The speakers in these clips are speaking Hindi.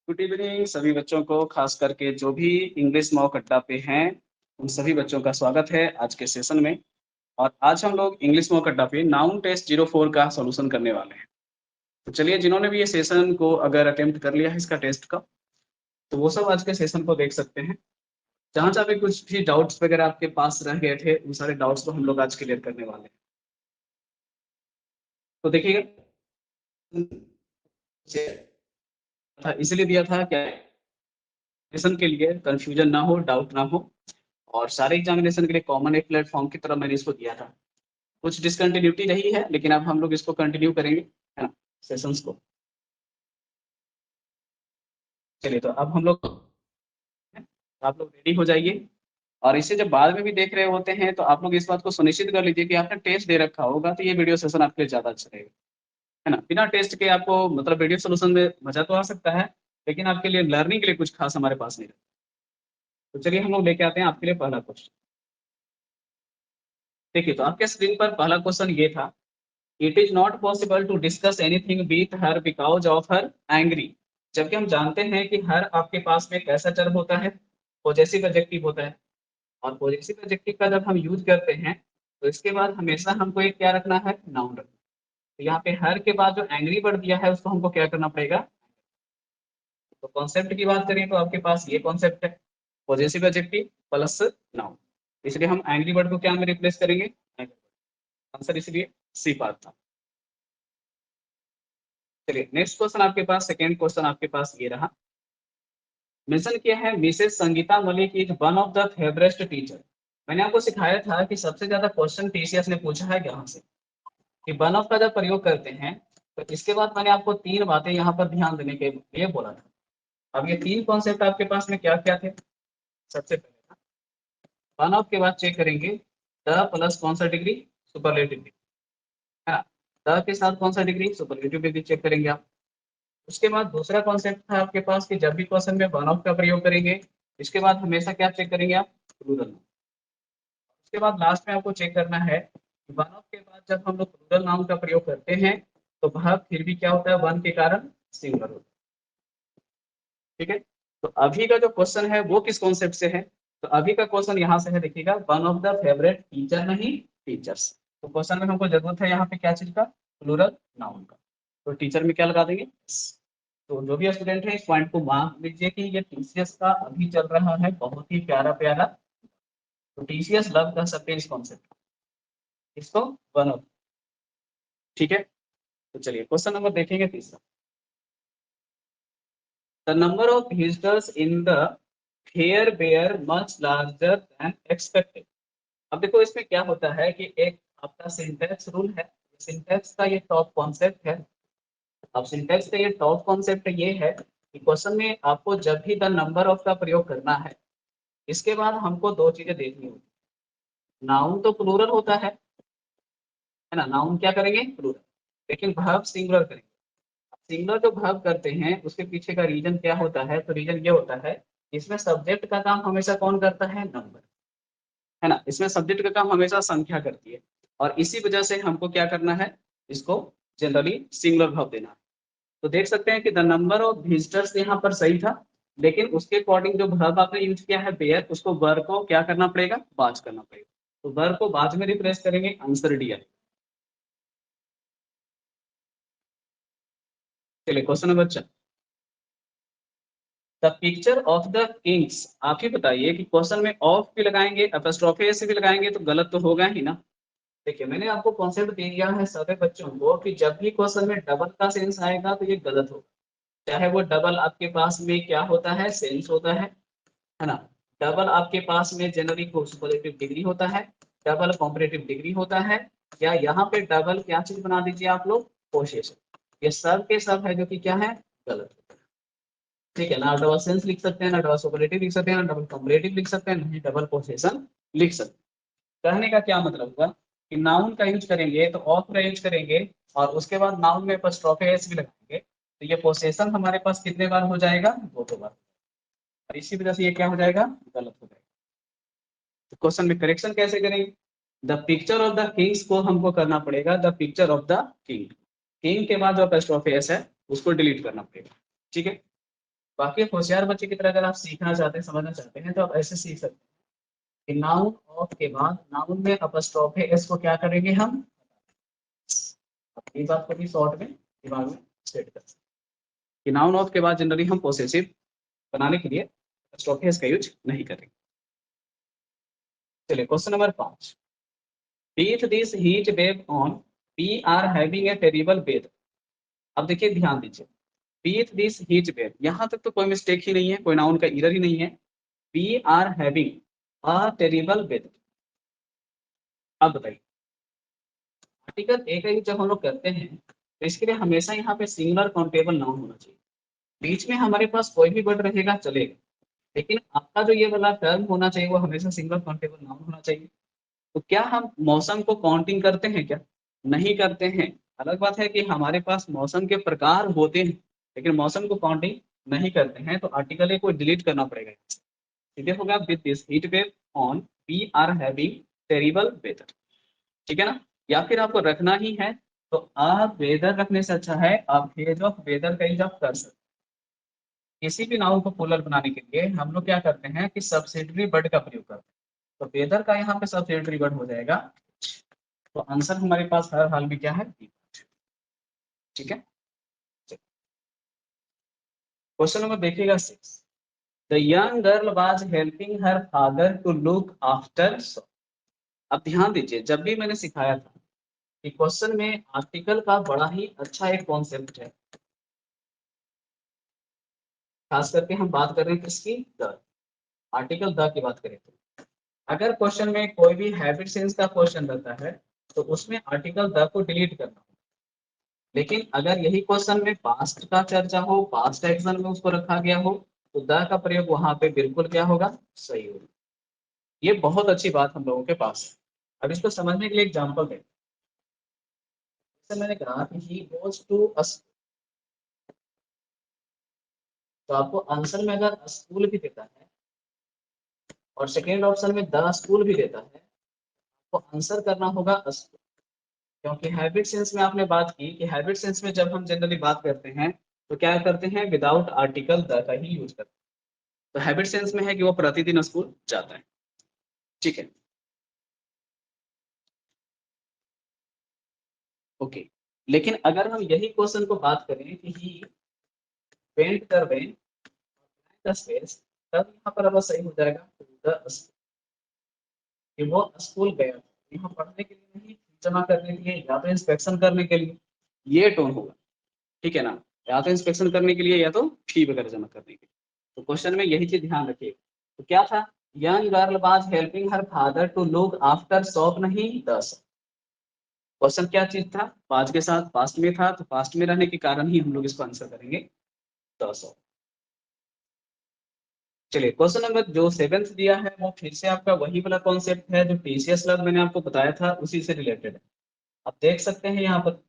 गुड इवनिंग सभी बच्चों को, खास करके जो भी इंग्लिश मॉक अड्डा पे हैं, उन सभी बच्चों का स्वागत है आज के सेशन में। और आज हम लोग इंग्लिश मॉक अड्डा पे नाउन टेस्ट 04 का सॉल्यूशन करने वाले हैं। तो चलिए, जिन्होंने भी ये सेशन को अगर अटेम्प्ट कर लिया है इसका टेस्ट का, तो वो सब आज के सेशन को देख सकते हैं। जहाँ-जहाँ पे कुछ भी डाउट्स वगैरह आपके पास रह गए थे, उन सारे डाउट्स को हम लोग आज क्लियर करने वाले हैं। तो देखिएगा, था इसलिए दिया था क्या एग्जामिनेशन के लिए कंफ्यूजन ना हो, डाउट ना हो, और सारे एग्जामिनेशन के लिए कॉमन एक प्लेटफॉर्म की तरह मैंने इसको दिया था। कुछ डिसकंटिन्यूटी रही है, लेकिन अब हम लोग इसको कंटिन्यू करेंगे, है ना, सेशंस को। चलिए, तो अब हम लोग आप लोग रेडी हो जाइए। और इसे जब बाद में भी देख रहे होते हैं, तो आप लोग इस बात को सुनिश्चित कर लीजिए कि आपने टेस्ट दे रखा होगा, तो ये वीडियो सेशन आपके लिए ज़्यादा अच्छा रहेगा, है ना। बिना टेस्ट के आपको मतलब वीडियो सोल्यूशन में मज़ा तो आ सकता है, लेकिन आपके लिए लर्निंग के लिए कुछ खास हमारे पास नहीं रहता। तो चलिए, हम लोग लेके आते हैं आपके लिए पहला क्वेश्चन। देखिए, तो आपके स्क्रीन पर पहला क्वेश्चन ये था, it is not possible to discuss anything with her because of her angry. जबकि हम जानते हैं कि हर आपके पास में कैसा टर्म होता है, पॉजेसिव एडजेक्टिव होता है। और पॉजेसिव एडजेक्टिव का जब हम यूज करते हैं, तो इसके बाद हमेशा हमको एक क्या रखना है, नाउन रखना। तो यहाँ पे हर के बाद जो एंग्री वर्ड दिया है उसको हमको क्या करना पड़ेगा। तो कॉन्सेप्ट की बात करें तो आपके पास ये कॉन्सेप्ट है, पॉजेसिव एडजेक्टिव प्लस नाउन। इसलिए हम एंग्री वर्ड को क्या में रिप्लेस करेंगे, आंसर इसलिए सी पार्ट था। चलिए, नेक्स्ट क्वेश्चन आपके पास, सेकेंड क्वेश्चन आपके पास ये रहा। मेंशन किया है, Mrs Sangeeta Malik is one of the favourite teacher. मैंने आपको सिखाया था कि सबसे ज्यादा क्वेश्चन टीसीएस ने पूछा है यहाँ से, कि वन ऑफ का जब प्रयोग करते हैं, तो इसके बाद मैंने आपको तीन बातें यहाँ पर ध्यान देने के लिए बोला था। अब ये तीन कॉन्सेप्ट आपके पास में क्या क्या थे। सबसे पहले वन ऑफ के बाद चेक करेंगे द प्लस कौन सा डिग्री, सुपरलेटिव डिग्री, है ना। द के साथ कौन सा डिग्री, सुपरलेटिव डिग्री चेक करेंगे आप। उसके बाद दूसरा कॉन्सेप्ट था आपके पास कि जब भी क्वेश्चन में वन ऑफ का प्रयोग करेंगे, इसके बाद हमेशा क्या चेक करेंगे आप, प्लूरल। उसके बाद लास्ट में आपको चेक करना है कि वन ऑफ के बाद जब हम लोग प्लूरल नाउन का प्रयोग करते हैं, तो वह फिर भी क्या होता है, वन के कारण सिंगुलर होता है। ठीक है, तो अभी का जो क्वेश्चन है वो किस कॉन्सेप्ट से है, तो अभी का क्वेश्चन यहाँ से है, देखिएगा, one of the favourite teacher नहीं टीचर्स। तो क्वेश्चन में हमको जरूरत है यहाँ पे क्या चीज का, प्लूरल नाउन का। तो टीचर में क्या लगा देंगे। तो जो भी स्टूडेंट है इस पॉइंट को मान लीजिए कि ये टीसीएस का अभी चल रहा है बहुत ही प्यारा प्यारा, तो टीसीएस लव कर सकते हैं इस कॉन्सेप्ट, इसको वन ऑफ। ठीक है, तो चलिए क्वेश्चन नंबर देखेंगे तीसरा। The number of visitors in the fair were much larger than expected. अब देखो, इसमें क्या होता है कि एक आपका सिंटैक्स रूल है। सिंटैक्स का ये टॉप कॉन्सेप्ट है। अब सिंटैक्स का ये टॉप कॉन्सेप्ट ये है कि क्वेश्चन में आपको जब भी द नंबर ऑफ का प्रयोग करना है, इसके बाद हमको दो चीजें देखनी होगी। नाउन तो प्लूरल होता है ना, नाउन क्या करेंगे, प्लूरल, लेकिन वर्ब सिंगुलर करेंगे। सिंगुलर जो वर्ब करते हैं उसके पीछे का रीजन क्या होता है, तो रीजन ये होता है, इसमें सब्जेक्ट का काम हमेशा कौन करता है, नंबर, है ना। इसमें सब्जेक्ट का काम हमेशा संख्या करती है, और इसी वजह से हमको क्या करना है, इसको जनरली सिंगुलर वर्ब देना है। तो देख सकते हैं कि द नंबर ऑफ विजिटर्स यहाँ पर सही था, लेकिन उसके अकॉर्डिंग जो वर्ब आपने यूज किया है बेयर, उसको वर्ब को क्या करना पड़ेगा, बाज करना पड़ेगा। तो वर्ब को बाज में रिप्लेस करेंगे, आंसर डी है। चलिए, question number 4, the picture of the Kings. आप ही बताइए कि क्वेश्चन में ऑफ भी लगाएंगे, अपस्ट्रोफे से भी लगाएंगे, तो गलत तो होगा ही ना। देखिए, मैंने आपको कॉन्सेप्ट दे दिया है सभी बच्चों को कि जब भी क्वेश्चन में डबल का सेंस आएगा तो ये गलत होगा। चाहे वो डबल आपके पास में क्या होता है, सेंस होता है ना। डबल आपके पास में जनरली को सुपरलेटिव डिग्री होता है, डबल कॉम्परेटिव डिग्री होता है, या यहाँ पे डबल क्या चीज बना दीजिए आप लोग, पोसेशन। ये सब के सब है जो कि क्या है, गलत होता है। ठीक है ना, डबल सेंस लिख सकते हैं ना, डबल सुपरलेटिव लिख सकते हैं ना, डबल कॉम्परेटिव लिख सकते हैं, नहीं डबल पोसेशन लिख सकते हैं। कहने का क्या मतलब हुआ कि नाउन का यूज करेंगे तो ऑफ का यूज करेंगे, और उसके बाद नाउन में एपोस्ट्रोफे एस भी लगाएंगे, तो ये पोसेशन हमारे पास कितने बार हो जाएगा, दो बार। और इसी वजह से ये क्या हो जाएगा, गलत हो जाएगा। तो क्वेश्चन में करेक्शन कैसे करेंगे, the picture of the Kings को हमको करना पड़ेगा the picture of the king. King के बाद जो एपोस्ट्रोफे एस है उसको डिलीट करना पड़ेगा। ठीक है, बाकी होशियार बच्चे की तरह अगर आप सीखना चाहते हैं, समझना चाहते हैं, तो आप ऐसे सीख सकते हैं कि नाउन ऑफ के बाद नाउन में अपस्ट्रोफ है, इसको क्या करेंगे हम, ये बात को भी शॉर्ट में दिमाग में सेट कर सकते हैं कि नाउन ऑफ के बाद जनरली हम पोसेसिव बनाने के लिए अपस्ट्रोफ है इसका यूज नहीं करेंगे। चलिए question number 5, beat this heat wave on we are having a terrible weather. अब देखिए ध्यान दीजिए, बीट दिस हीट वेव, यहाँ तक तो कोई मिस्टेक ही नहीं है, कोई नाउन का एरर ही नहीं है। We are having a terrible weather. अब बताइए, आर्टिकल ए का यूज जब हम लोग करते हैं तो इसके लिए हमेशा यहाँ पे सिंगुलर काउंटेबल नाउन होना चाहिए। बीच में हमारे पास कोई भी वर्ड रहेगा चलेगा, लेकिन आपका जो ये वाला टर्म होना चाहिए वो हमेशा सिंगल काउंटेबल नाउन होना चाहिए। तो क्या हम मौसम को काउंटिंग करते हैं क्या? नहीं करते हैं। अलग बात है कि हमारे पास मौसम के प्रकार होते हैं, लेकिन मौसम को काउंटिंग नहीं करते हैं, तो आर्टिकल ए को डिलीट करना पड़ेगा। सीधे होगा with this heat wave on we are having terrible weather, ठीक है ना। या फिर आपको रखना ही है तो आप वेदर रखने से अच्छा है आप फेज ऑफ वेदर का यूज आप कर सकते हैं। किसी भी नाउन को प्लूरल बनाने के लिए हम लोग क्या करते हैं कि सब्सिडरी वर्ड का प्रयोग करते हैं, तो वेदर का यहाँ पे सब्सिडरी वर्ड हो जाएगा। तो आंसर हमारे पास हर हाल में क्या है, ठीक है। क्वेश्चन नंबर देखिएगा 6, the young girl was helping her father to look after. अब ध्यान दीजिए, जब भी मैंने सिखाया था कि क्वेश्चन में आर्टिकल का बड़ा ही अच्छा एक कॉन्सेप्ट है, खास करके हम बात कर रहे हैं किसकी, द, आर्टिकल द की बात करें तो अगर क्वेश्चन में कोई भी हैबिट सेंस का क्वेश्चन रहता है तो उसमें आर्टिकल द को डिलीट करना होगा। लेकिन अगर यही क्वेश्चन में पास्ट का चर्चा हो, पास्ट एक्शन में उसको रखा गया हो, तो द का प्रयोग वहां पे बिल्कुल क्या होगा, सही होगा। ये बहुत अच्छी बात हम लोगों के पास है। अब इसको समझने के लिए एग्जांपल दें, जैसे मैंने कहा कि ही गोज टू अस, तो आपको आंसर में अगर स्कूल भी देता है और सेकेंड ऑप्शन में द स्कूल भी देता है, तो आंसर करना होगा स्कूल। क्योंकि हैबिट सेंस में आपने बात की कि हैबिट सेंस में जब हम जनरली बात करते हैं तो क्या करते हैं, विदाउट आर्टिकल द का ही यूज करते हैं। तो हैबिट सेंस में है कि वो प्रतिदिन स्कूल जाता है, ठीक है, ओके। लेकिन अगर हम यही क्वेश्चन को बात करें कि ही वेंट कर वेंट द स्पेस, तब यहाँ पर अब सही हो जाएगा द स्कूल, कि वो स्कूल गया, यहाँ पढ़ने के लिए नहीं, जमा करने के लिए या तो इंस्पेक्शन करने के लिए, ये टोन होगा, ठीक है ना। या तो इंस्पेक्शन करने के लिए या तो फी वगैरह जमा करने के लिए। तो क्वेश्चन में यही चीज ध्यान रखिए। तो क्या था, young girl was helping her father to look after shop, नहीं द शॉप। क्वेश्चन क्या चीज था, पास्ट के साथ पास्ट में था, तो पास्ट में रहने के कारण ही हम लोग इसको आंसर करेंगे द शॉप। चलिए क्वेश्चन नंबर जो 7th दिया है वो फिर से आपका वही वाला कॉन्सेप्ट है जो टीसीएस लग मैंने आपको बताया था, उसी से रिलेटेड है। आप देख सकते हैं यहाँ पर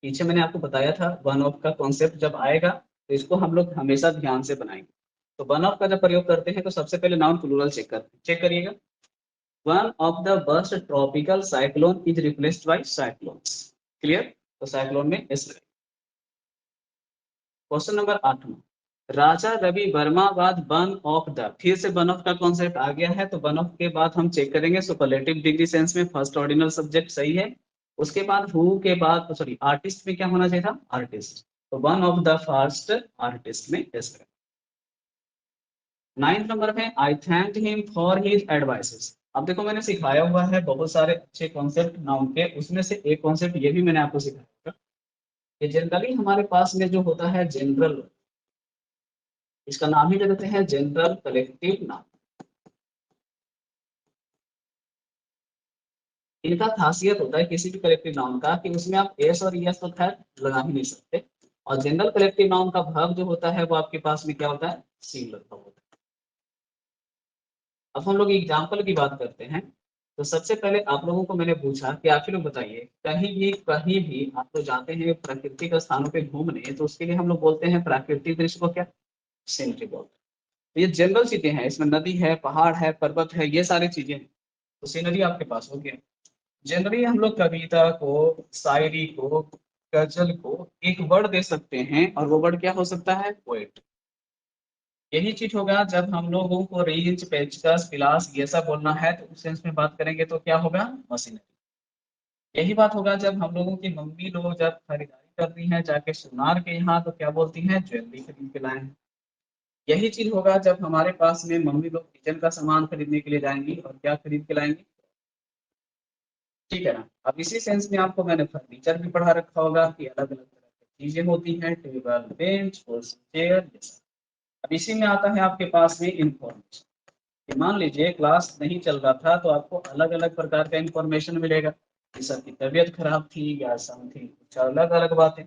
पीछे मैंने आपको बताया था वन ऑफ का कॉन्सेप्ट जब आएगा तो इसको हम लोग हमेशा ध्यान से बनाएंगे। तो वन ऑफ का जब प्रयोग करते हैं तो सबसे पहले नाउन प्लूरल चेक करते हैं, चेक करिएगा। One of the worst tropical cyclone is replaced by cyclones, clear. तो साइक्लोन में एस लगे। क्वेश्चन नंबर 8, राजा रवि वर्मा बाद वन ऑफ द, फिर से वन ऑफ का कॉन्सेप्ट आ गया है, तो वन ऑफ के बाद हम चेक करेंगे सुपरलेटिव डिग्री सेंस में फर्स्ट ऑर्डिनल सब्जेक्ट सही है। उसके बाद हु के बाद सॉरी आर्टिस्ट में क्या होना चाहिए था, आर्टिस्ट, तो one of the first artist में एस करें। 9th नंबर में आई thank him for his advices. अब देखो मैंने सिखाया हुआ है बहुत सारे अच्छे कॉन्सेप्ट नाउन के, उसमें से एक कॉन्सेप्ट ये भी मैंने आपको सिखाया था कि जनरली हमारे पास में जो होता है जनरल, इसका नाम ही दे देते हैं जनरल कलेक्टिव नाउन। इनका खासियत होता है किसी भी कलेक्टिव नाउन का कि उसमें आप एस और यस तो खैर लगा ही नहीं सकते, और जनरल कलेक्टिव नाउन का वर्ब जो होता है वो आपके पास में क्या होता है, सिंगुलर का होता है। अब हम लोग एग्जाम्पल की बात करते हैं। तो सबसे पहले आप लोगों को मैंने पूछा कि आप ही लोग बताइए, कहीं भी आप लोग जाते हैं प्राकृतिक स्थानों पे घूमने तो उसके लिए हम लोग बोलते हैं प्राकृतिक दृश्य को क्या, सीनरी बोलते हैं। तो ये जनरल चीजें हैं, इसमें नदी है, पहाड़ है, पर्वत है, ये सारी चीजें हैं, तो सीनरी आपके पास हो गया। जनरली हम लोग कविता को, शायरी को, गजल को एक वर्ड दे सकते हैं और वो वर्ड क्या हो सकता है? पोएट। यही चीज होगा जब हम लोगों को रेंज, पेचकस, पिलास ये सब बोलना है तो उस सेंस में बात करेंगे तो क्या होगा? मशीनरी। यही बात होगा जब हम लोगों की मम्मी लोग जब खरीदारी करती हैं जाके सुनार के यहाँ तो क्या बोलती हैं? ज्वेलरी खरीद के लाए हैं। यही चीज होगा जब हमारे पास में मम्मी लोग किचन का सामान खरीदने के लिए जाएंगी और क्या खरीद के लाएंगी? ठीक है ना। अब इसी सेंस में आपको मैंने फर्नीचर भी पढ़ा रखा होगा कि अलग अलग तरह की चीजें होती हैं, टेबल, बेंच, कुर्सी, चेयर, ये सब। अब इसी में आता है आपके पास में इंफॉर्मेशन। मान लीजिए क्लास नहीं चल रहा था तो आपको अलग अलग प्रकार का इंफॉर्मेशन मिलेगा कि सबकी तबीयत खराब थी या समथिंग, कुछ अलग अलग बातें।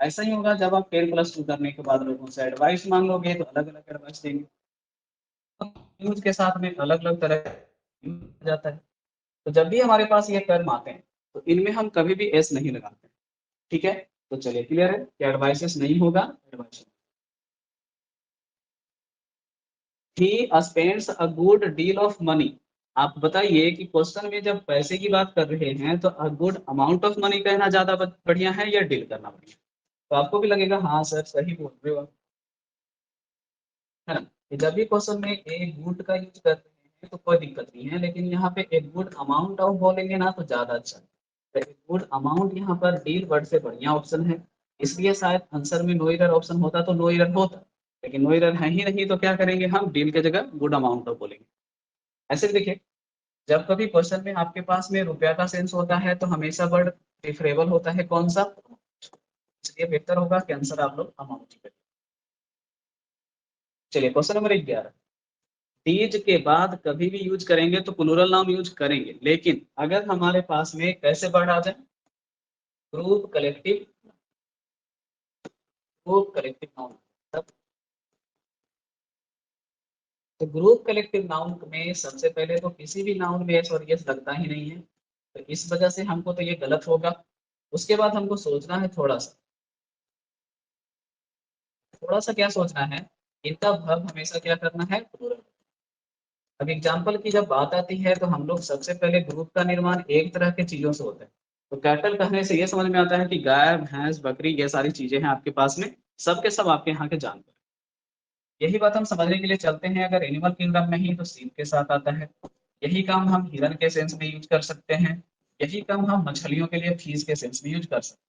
ऐसा ही होगा जब आप 10+2 करने के बाद लोगों से एडवाइस मांगोगे तो अलग अलग एडवाइस देंगे। न्यूज के साथ में अलग अलग तरह का जाता है। तो जब भी हमारे पास ये टर्म आते हैं तो इनमें हम कभी भी एस नहीं लगाते। ठीक है, तो चलिए क्लियर है कि एडवाइसेस नहीं होगा, advice. He spends a good deal of money. आप बताइए कि क्वेश्चन में जब पैसे की बात कर रहे हैं तो a good amount of money कहना ज्यादा बढ़िया है या डील करना बढ़िया? तो आपको भी लगेगा हाँ सर सही बोल रहे हो आप, है ना। कि जब भी क्वेश्चन में ए गुड का यूज कर रहे हैं तो कोई दिक्कत नहीं है, लेकिन यहाँ पे एक गुड अमाउंट ऑफ बोलेंगे ना तो ज्यादा अच्छा है। तो एक गुड अमाउंट यहाँ पर डील वर्ड से बढ़िया ऑप्शन है। इसलिए शायद आंसर में नो एरर ऑप्शन होता तो नो एरर होता, लेकिन नो एरर है ही नहीं तो क्या करेंगे हम? डील की जगह गुड अमाउंट ऑफ बोलेंगे। ऐसे देखिए, जब कभी क्वेश्चन में आपके पास में रुपया का सेंस होता है तो हमेशा वर्ड प्रिफरेबल होता है कौन सा? इसलिए बेहतर होगा कि आंसर आप लोग अमाउंट ही करिए। चलिए क्वेश्चन नंबर 11। तीज के बाद कभी भी यूज करेंगे तो प्लूरल नाउन यूज करेंगे, लेकिन अगर हमारे पास में कैसे वर्ड आ जाए? Group, collective, group collective noun. तो ग्रुप कलेक्टिव नाउन में सबसे पहले तो किसी भी नाउन में एस और यस लगता ही नहीं है, तो इस वजह से हमको तो ये गलत होगा। उसके बाद हमको सोचना है थोड़ा सा क्या सोचना है? इनका वर्ब हमेशा क्या करना है? प्लूरल। अब एग्जाम्पल की जब बात आती है तो हम लोग सबसे पहले ग्रुप का निर्माण एक तरह के चीजों से होता है। तो कैटल कहने से ये समझ में आता है कि गाय, भैंस, बकरी ये सारी चीजें हैं आपके पास में, सब के सब आपके यहाँ के जानवर। यही बात हम समझने के लिए चलते हैं, अगर एनिमल किंगडम में ही तो सीप के साथ आता है। यही काम हम हिरन के सेंस में यूज कर सकते हैं। यही काम हम मछलियों के लिए फीस के सेंस में यूज कर सकते हैं।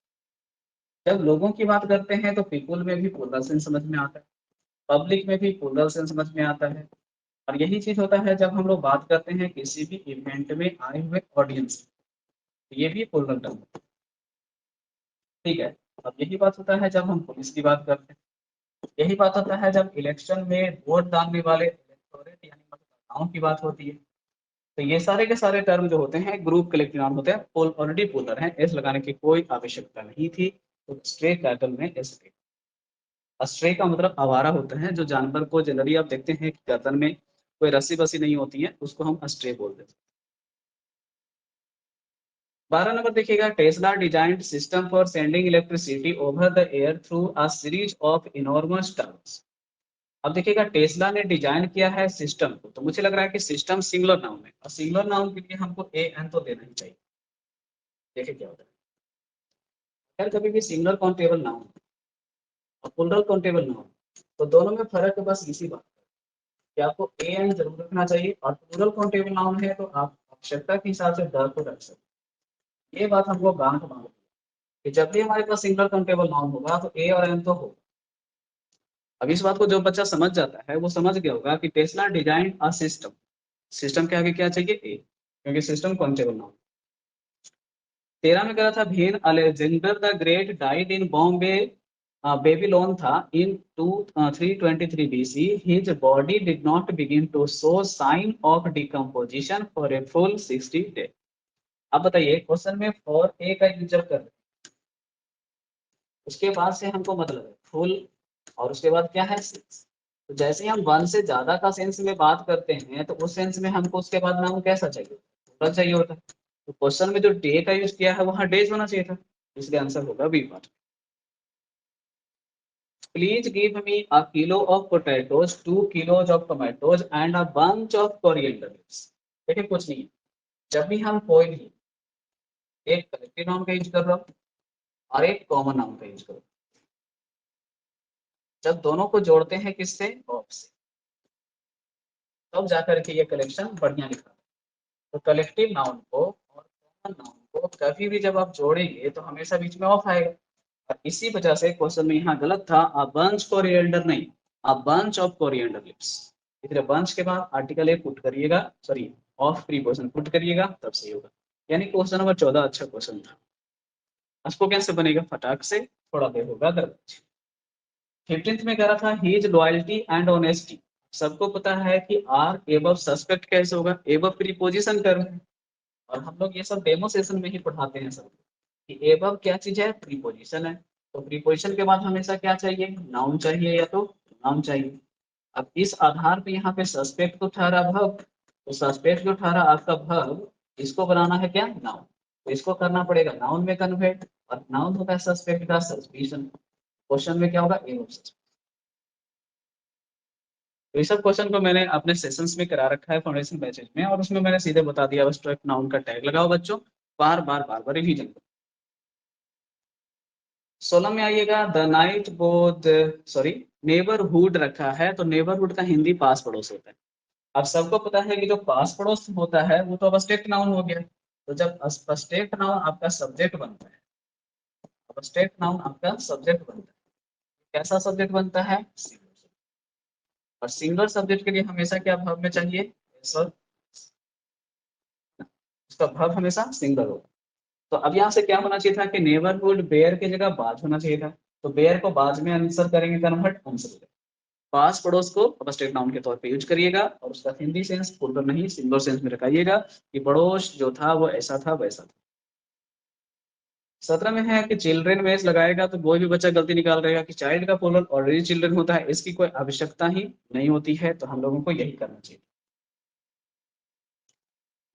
जब लोगों की बात करते हैं तो पीपुल में भी प्लूरल सेंस समझ में आता है, पब्लिक में भी प्लूरल सेंस समझ में आता है। और यही चीज होता है जब हम लोग बात करते हैं किसी भी इवेंट में आए हुए ऑडियंस, ये भी प्लूरल टर्म। ठीक है। अब यही बात होता है जब हम पुलिस की बात करते हैं, यही बात होता है जब इलेक्शन में वोट डालने वाले इलेक्टोरेट यानी मतदाताओं की बात होती है। तो ये सारे के सारे टर्म जो होते हैं ग्रुप कलेक्टिव नाउन होते हैं, ऑलरेडी पोलर हैं, एस लगाने की कोई आवश्यकता नहीं थी। तो स्ट्रे टाइटल में एस। स्ट्रे का मतलब आवारा होता है, जो जानवर को जनरली आप देखते हैं कि गर्दन में कोई रस्सी बसी नहीं होती है, उसको हम स्ट्रे बोलते हैं। 12 नंबर देखिएगा, Tesla designed system for sending electricity over the air through a series of enormous terms. अब देखिएगा टेस्ला ने डिजाइन किया है सिस्टम को, तो मुझे लग रहा है कि सिस्टम सिंगुलर नाउन है, और सिंगुलर नाउन के लिए हमको ए एन तो देना ही चाहिए। देखिए क्या होता है, अगर कभी भी सिंगुलर काउंटेबल नाउन और प्लूरल काउंटेबल नाउन, तो दोनों में फर्क है बस इसी बात कि आपको ए एन जरूर रखना चाहिए, और प्लूरल काउंटेबल नाउन है तो आप आवश्यकता के हिसाब से द को रख सकते हैं। ये बात हमको गांठ मांगो कि जब भी हमारे पास सिंगुलर काउंटेबल नाउन होगा तो ए और एन तो हो। अब इस बात को जो बच्चा समझ जाता है वो समझ गया होगा कि Tesla design a system, system के आगे क्या चाहिए? ए, क्योंकि सिस्टम काउंटेबल नाउन। 13 में कहा था भेन Alexander the great died in Bombay Babylon था in 323 BC। His body did not begin to show sign of decomposition for a full 60 day. अब बताइए क्वेश्चन में फॉर ए का यूज जब कर, उसके बाद से हमको मतलब है फुल, और उसके बाद क्या है 6। तो जैसे ही हम 1 से ज्यादा का सेंस में बात करते हैं तो उस सेंस में हमको उसके बाद नाम कैसा चाहिए? पूरा चाहिए होता है। तो क्वेश्चन में जो डे का यूज किया है वहां डेज होना चाहिए था, इसलिए आंसर होगा B part. Please give me a kilo of potatoes, 2 kilos of tomatoes and a bunch of coriander leaves. देखिए कुछ नहीं है, जब भी हम कोई भी एक कलेक्टिव नाउन का यूज कर रहा हूँ और एक कॉमन नाउन का यूज करो। जब दोनों को जोड़ते हैं किससे, ऑफ से, तब जाकर के ये कलेक्शन बढ़िया लिखा। तो कलेक्टिव नाउन को और कॉमन नाउन को कभी भी जब आप जोड़ेंगे तो हमेशा बीच में ऑफ आएगा। और इसी वजह से क्वेश्चन में यहाँ गलत था, अ बंच कोरिएंडर नहीं, अ बंच ऑफ कोरिएंडर लीव्स। इसलिए बंच के बाद आर्टिकल ए पुट करिएगा, सॉरी ऑफ प्रीपोजिशन पुट करिएगा, तब सही होगा। यानी क्वेश्चन नंबर 14 अच्छा क्वेश्चन था। इसको कैसे बनेगा, फटाक से थोड़ा देर होगा दरवाजे। 15th में कह रहा था हीज लॉयल्टी एंड ऑनेस्टी। सबको पता है कि आर एबव सस्पेक्ट कैसे होगा, एबव प्रीपोजिशन कर रहे हैं। और हम लोग ये सब डेमो सेशन में ही पढ़ाते हैं सब कि एबव क्या चीज है, प्रीपोजिशन है। तो प्रीपोजिशन के बाद हमेशा क्या चाहिए, नाउन चाहिए या तो नाउन चाहिए। अब इस आधार पे यहाँ पे सस्पेक्ट तो ठहरा वर्ब, तो सस्पेक्ट जो ठहरा आपका वर्ब, इसको बनाना है क्या, नाउन। तो इसको करना पड़ेगा नाउन में कन्वर्ट, और नाउन होता है सस्पेक्ट का सस्पिशन। क्वेश्चन में क्या होगा, एबव सस्पेक्ट। तो ये सब क्वेश्चन को मैंने अपने सेशंस में करा रखा है फाउंडेशन बैचेज में, और उसमें मैंने सीधे बता दिया बस ट्रक नाउन का टैग लगाओ बच्चों, बार बार बार बार रिवीजन करो। 16 में आइएगा, the night both, sorry neighbourhood रखा है, तो नेबरहुड का हिंदी पास पड़ोस होता है। अब सबको पता है कि जो पास पड़ोस होता है वो तो अबस्ट्रैक्ट नाउन हो गया। तो जब अबस्ट्रैक्ट नाउन आपका सब्जेक्ट बनता है, अबस्ट्रैक्ट नाउन आपका सब्जेक्ट बनता है, कैसा सब्जेक्ट बनता है, और सिंगल सब्जेक्ट के लिए हमेशा क्या भाव में चाहिए, सर उसका भाव हमेशा सिंगल होगा। तो अब यहाँ से क्या होना चाहिए था कि नेबरहुड बेयर की जगह बाज होना चाहिए था। तो बेयर को बाज में आंसर करेंगे, कन्वर्ट आंसर हो जाएगा। पास पड़ोस को अबस्ट्रैक्ट नाउन के तौर पे यूज करिएगा, और उसका हिंदी सेंस पुलर नहीं सिंगल सेंस में रखाइएगा कि पड़ोस जो था वो ऐसा था वैसा था। 17 में है कि चिल्ड्रेन में लगाएगा तो कोई भी बच्चा गलती निकाल रहेगा कि चाइल्ड का प्लूरल ऑलरेडी चिल्ड्रन होता है, इसकी कोई आवश्यकता ही नहीं होती है, तो हम लोगों को यही करना चाहिए।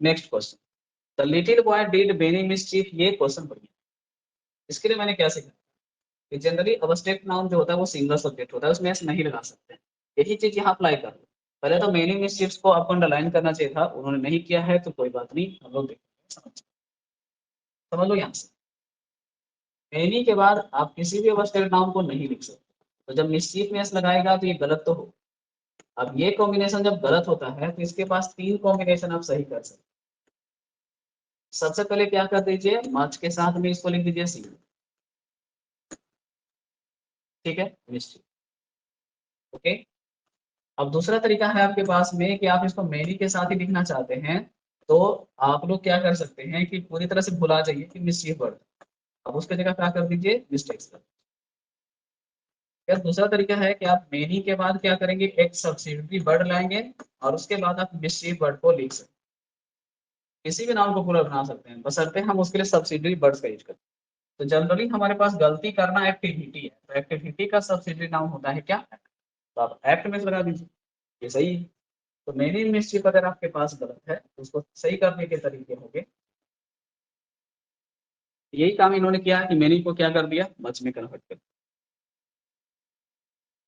Next question, the little boy did many mischief, ये क्वेश्चन बढ़िया। इसके लिए मैंने क्या सीखा कि जनरली अबस्ट्रैक्ट नाउन जो होता है वो सिंगल सब्जेक्ट होता है, उसमें ऐसे नहीं लगा सकते। यही चीज यहाँ अप्लाई कर लो। पहले तो मेनी मिसचीफ्स को आपको अंडरलाइन करना चाहिए था, उन्होंने नहीं किया है, तो कोई बात नहीं, हम लोग देखेंगे, समझ लो यहाँ से। मेनी के बाद आप किसी भी अबस्ट्रैक्ट नाउन को नहीं लिख सकते, तो जब मिसचीफ में एस लगाएगा तो ये गलत तो हो। अब ये कॉम्बिनेशन जब गलत होता है तो इसके पास 3 कॉम्बिनेशन आप सही कर सकते। सबसे पहले क्या कर दीजिए, मच के साथ में इसको लिख दीजिए सी, ठीक है, मिस्चीफ, ओके। अब दूसरा तरीका है आपके पास में कि आप इसको मेनी के साथ ही लिखना चाहते हैं, तो आप लोग क्या कर सकते हैं कि पूरी तरह से भुला जाइए कि मिस्चीफ वर्ड, अब उसकी जगह क्या कर दीजिए, मिस्टेक्स कर। या दूसरा तरीका है कि आप मेनी के बाद क्या करेंगे, एक सब्सिडियरी वर्ड लाएंगे, और उसके बाद आप मिस्चीफ वर्ड को लिख सकते हैं। किसी भी नाम को पूरा बना सकते हैं, बशर्ते हम उसके लिए सब्सिडियरी वर्ड्स का यूज करें। तो जनरली हमारे पास गलती करना एक्टिविटी है, तो एक्टिविटी का सब्सिडियरी नाम होता है क्या, तो आप एक्ट में लगा दीजिए, ये सही है। तो मेनी मिस्चिफ अगर आपके पास गलत है तो उसको सही करने के तरीके होंगे, यही काम इन्होंने किया कि मेनी को क्या कर दिया, मच में कन्वर्ट कर दिया।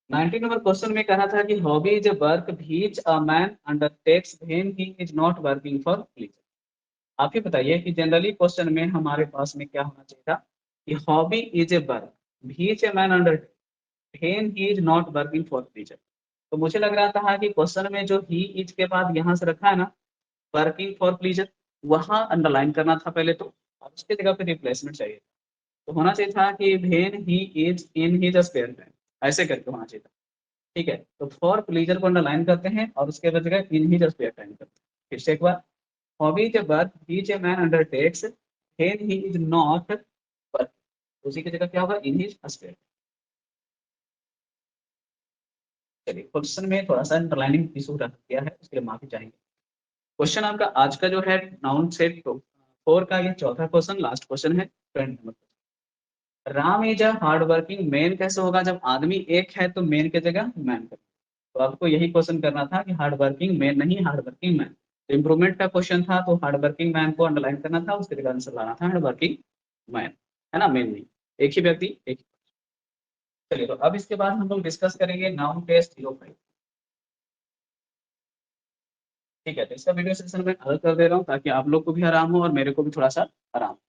19 नंबर क्वेश्चन में कहा था कि hobby is a work which a man undertakes when he is not working for pleaser. आप ही बताइए कि जनरली क्वेश्चन में हमारे पास में क्या होना चाहिए था कि hobby is a work which a man undertakes when he is not working for pleaser. तो मुझे लग रहा था कि क्वेश्चन में जो ही इज के बाद यहाँ से रखा है ना, वर्किंग फॉर प्लीजर, वहां अंडरलाइन करना था पहले तो, और उसके जगह पे रिप्लेसमेंट चाहिए। तो होना चाहिए था कि when he is in his spare time, ऐसे करके होना चाहिए था। ठीक है, तो फॉर प्लीजर को अंडरलाइन करते हैं और उसके जगह इन हिज स्पेयर टाइम करते हैं। फिर से एक बार, हॉबी के work which a man undertakes when he is not work, उसी की जगह क्या होगा, इन हिज स्पेयर। चलिए, क्वेश्चन में थोड़ा सा अंडरलाइनिंग इशू रह गया है, उसके लिए माफी चाहेंगे। क्वेश्चन आपका आज का जो है नाउन सेट 4 का ये चौथा क्वेश्चन, लास्ट क्वेश्चन है, 20 number. Ram is a hard working man कैसे होगा, जब आदमी एक है तो मैन की जगह मैन कर। तो आपको यही क्वेश्चन करना था कि हार्ड वर्किंग मैन नहीं, हार्ड वर्किंग मैन। तो इंप्रूवमेंट का क्वेश्चन था, तो हार्ड वर्किंग मैन को अंडरलाइन करना था, उसके जगह आंसर लाना था हार्ड वर्किंग मैन, है ना, मैन नहीं, एक ही व्यक्ति एक। चलिए, तो अब इसके बाद हम लोग डिस्कस करेंगे नाउन टेस्ट 05। ठीक है, तो इसका वीडियो सेशन में अलग कर दे रहा हूँ ताकि आप लोग को भी आराम हो और मेरे को भी थोड़ा सा आराम हो।